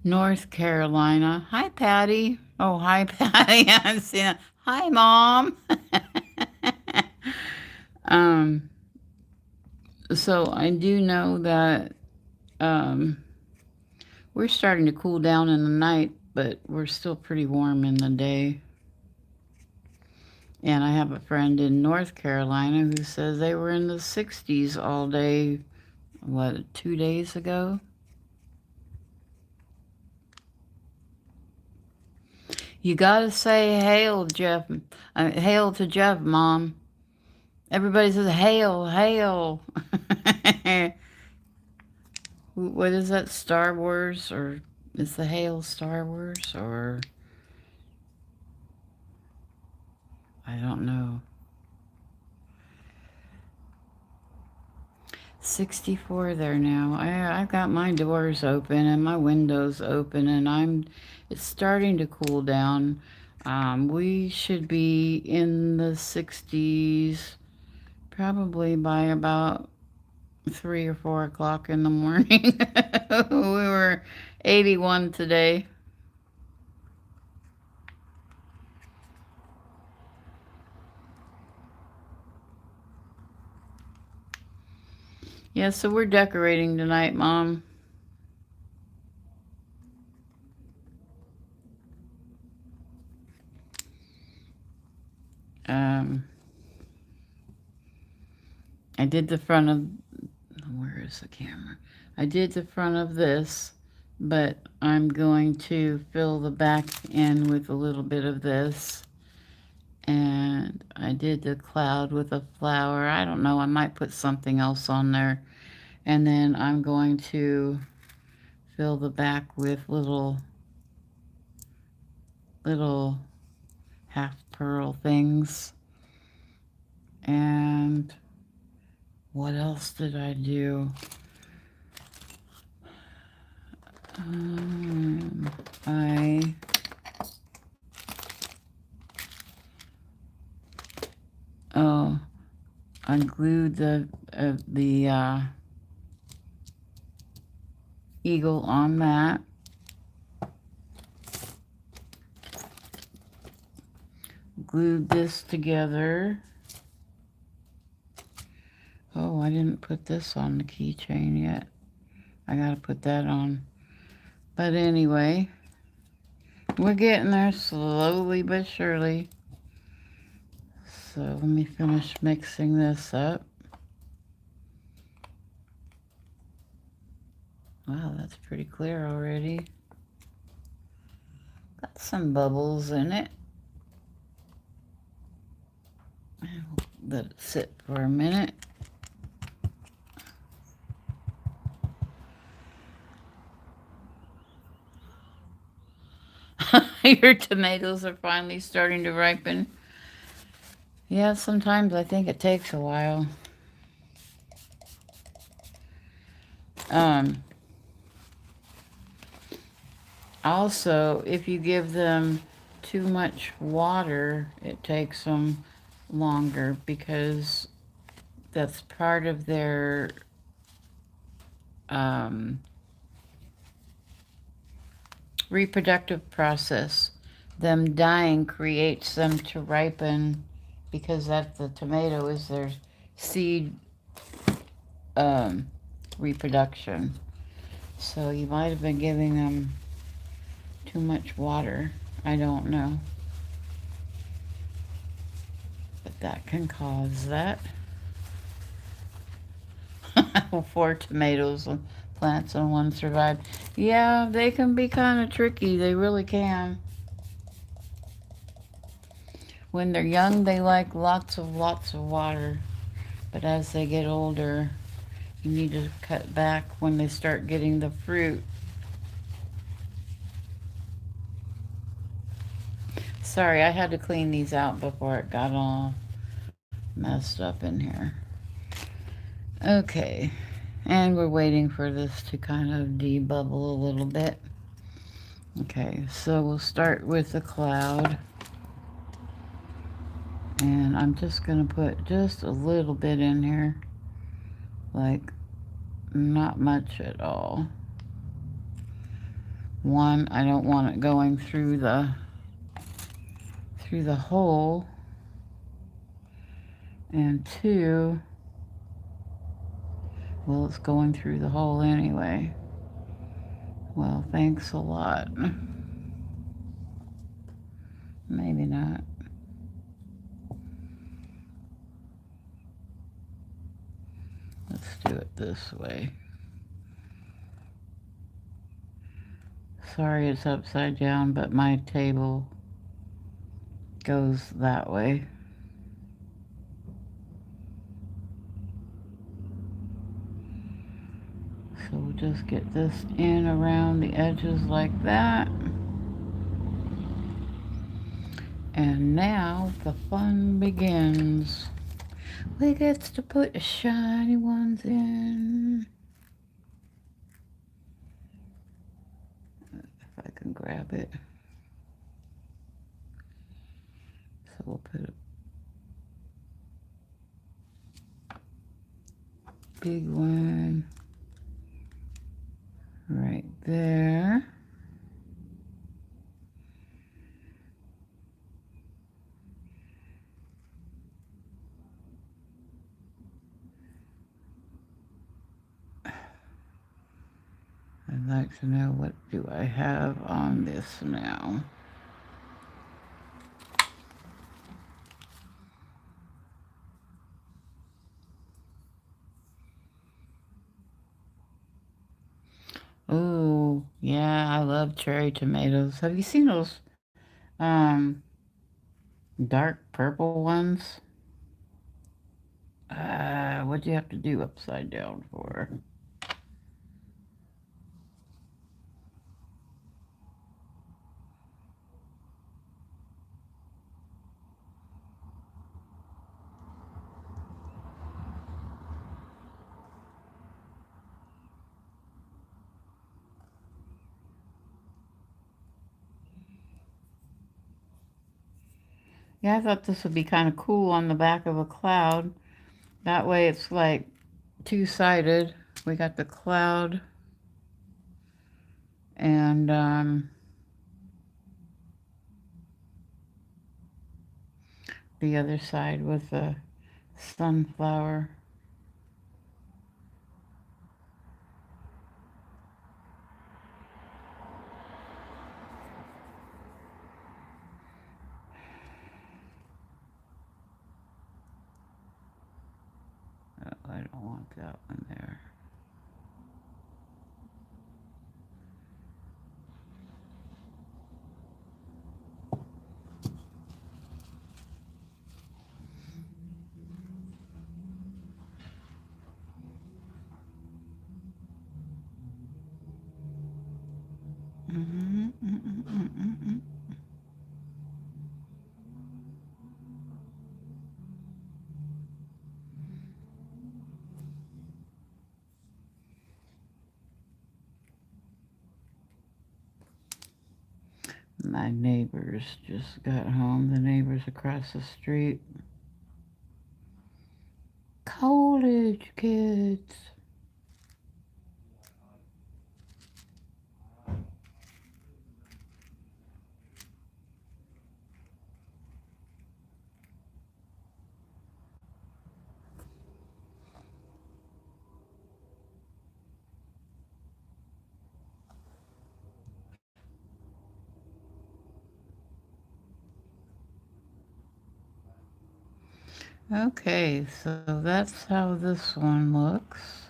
North Carolina. Hi, Patty. Oh, hi, Patty. I'm seeing it. Hi, Mom. um, so I do know that we're starting to cool down in the night, but we're still pretty warm in the day. And I have a friend in North Carolina who says they were in the 60s all day, 2 days ago? You gotta say hail, Jeff. Hail to Jeff, Mom. Everybody says hail, hail. What is that, Star Wars? Or is the hail Star Wars? Or I don't know. 64 there now. I've got my doors open and my windows open, and it's starting to cool down. We should be in the 60s probably by about 3 or 4 o'clock in the morning. We were 81 today. Yeah, so we're decorating tonight, Mom. I did the front of, where is the camera? I did the front of this, but I'm going to fill the back in with a little bit of this. And I did the cloud with a flower. I don't know, I might put something else on there. And then I'm going to fill the back with little half pearl things. And what else did I do? I glued the eagle on that. Glued this together. Oh, I didn't put this on the keychain yet. I gotta put that on. But anyway, we're getting there slowly but surely. So let me finish mixing this up. Wow, that's pretty clear already. Got some bubbles in it. Let it sit for a minute. Your tomatoes are finally starting to ripen. Yeah, sometimes I think it takes a while. Also, if you give them too much water, it takes them longer because that's part of their reproductive process. Them dying creates them to ripen because that's the tomato is their seed reproduction. So you might have been giving them too much water. I don't know. But that can cause that. 4 tomatoes. plants and one survived. Yeah, they can be kind of tricky. They really can. When they're young, they like lots of water. But as they get older, you need to cut back when they start getting the fruit. Sorry, I had to clean these out before it got all messed up in here. Okay, and we're waiting for this to kind of debubble a little bit. Okay, so we'll start with the cloud. And I'm just going to put just a little bit in here. Like, not much at all. One, I don't want it going through the hole. And two, well, it's going through the hole anyway. Well, thanks a lot. Maybe not. Let's do it this way. Sorry it's upside down, but my table goes that way. So we'll just get this in around the edges like that. And now the fun begins. We get to put the shiny ones in. If I can grab it. So we'll put a big one right there. I'd like to know, what do I have on this now? Oh, yeah, I love cherry tomatoes. Have you seen those um dark purple ones? What do you have to do upside down for? Yeah, I thought this would be kind of cool on the back of a cloud. That way it's like two-sided. We got the cloud and the other side with the sunflower. Oh, I don't want that one there. My neighbors just got home. The neighbors across the street. College kids. Okay, so that's how this one looks.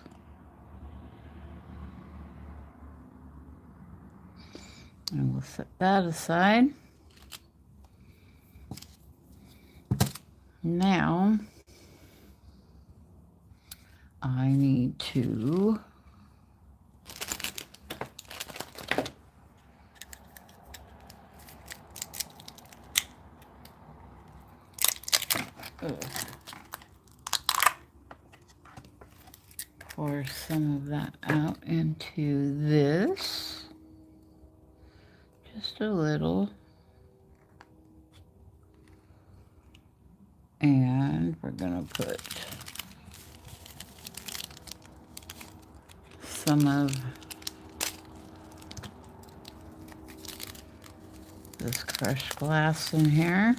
And we'll set that aside. Now, I need to pour some of that out into this. Just a little. And we're going to put some of this crushed glass in here.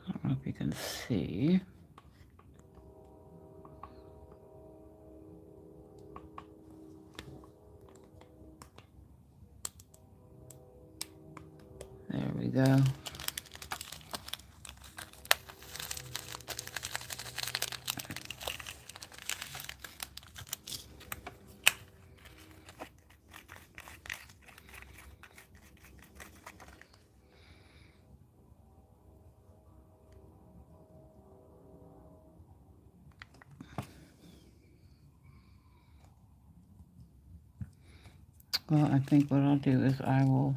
I don't know if you can see. There we go. Well, I think what I'll do is I will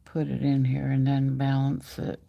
put it in here and then balance it.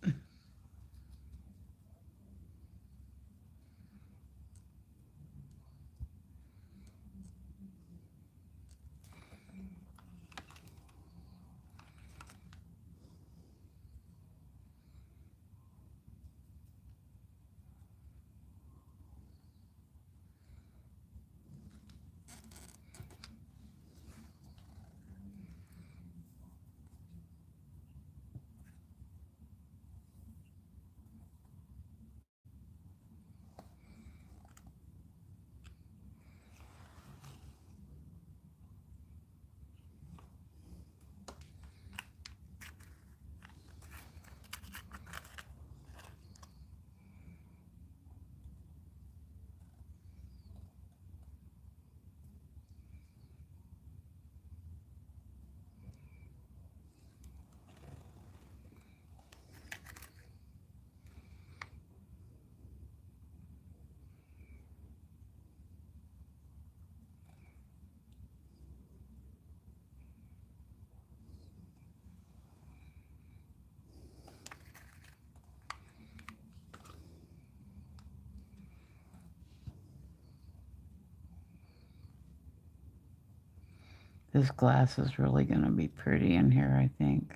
This glass is really going to be pretty in here, I think.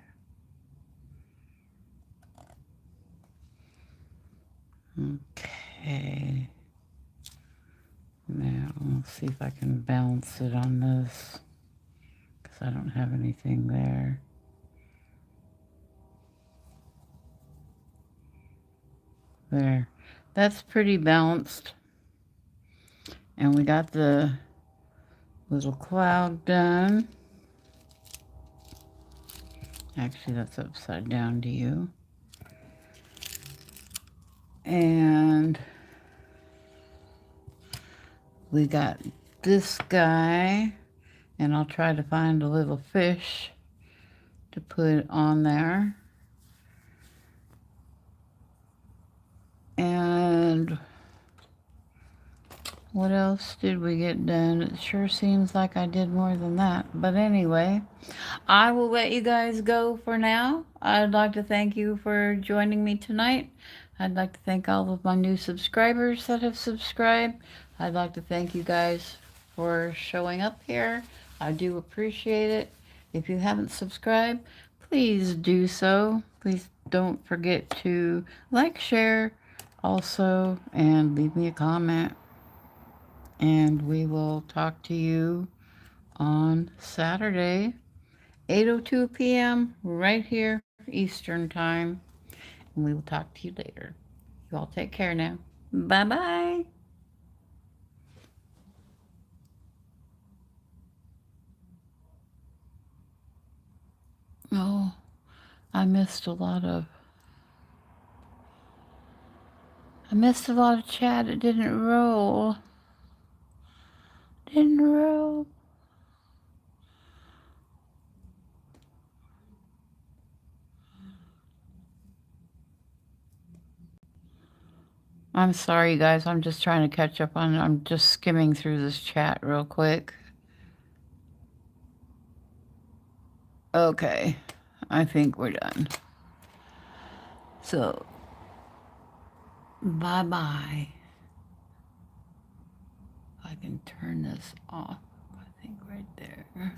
Okay. Now, let's see if I can balance it on this, because I don't have anything there. There. That's pretty balanced. And we got the little cloud done. Actually, that's upside down to you. And we got this guy, and I'll try to find a little fish to put on there. And what else did we get done? It sure seems like I did more than that. But anyway, I will let you guys go for now. I'd like to thank you for joining me tonight. I'd like to thank all of my new subscribers that have subscribed. I'd like to thank you guys for showing up here. I do appreciate it. If you haven't subscribed, please do so. Please don't forget to like, share also, and leave me a comment. And we will talk to you on Saturday, 8:02 p.m. right here, Eastern Time. And we will talk to you later. You all take care now. Bye-bye. Oh, I missed a lot of chat. It didn't roll. Didn't roll. I'm sorry, guys. I'm just trying to catch up on. I'm just skimming through this chat real quick. Okay. I think we're done. So, bye-bye. If I can turn this off, I think right there.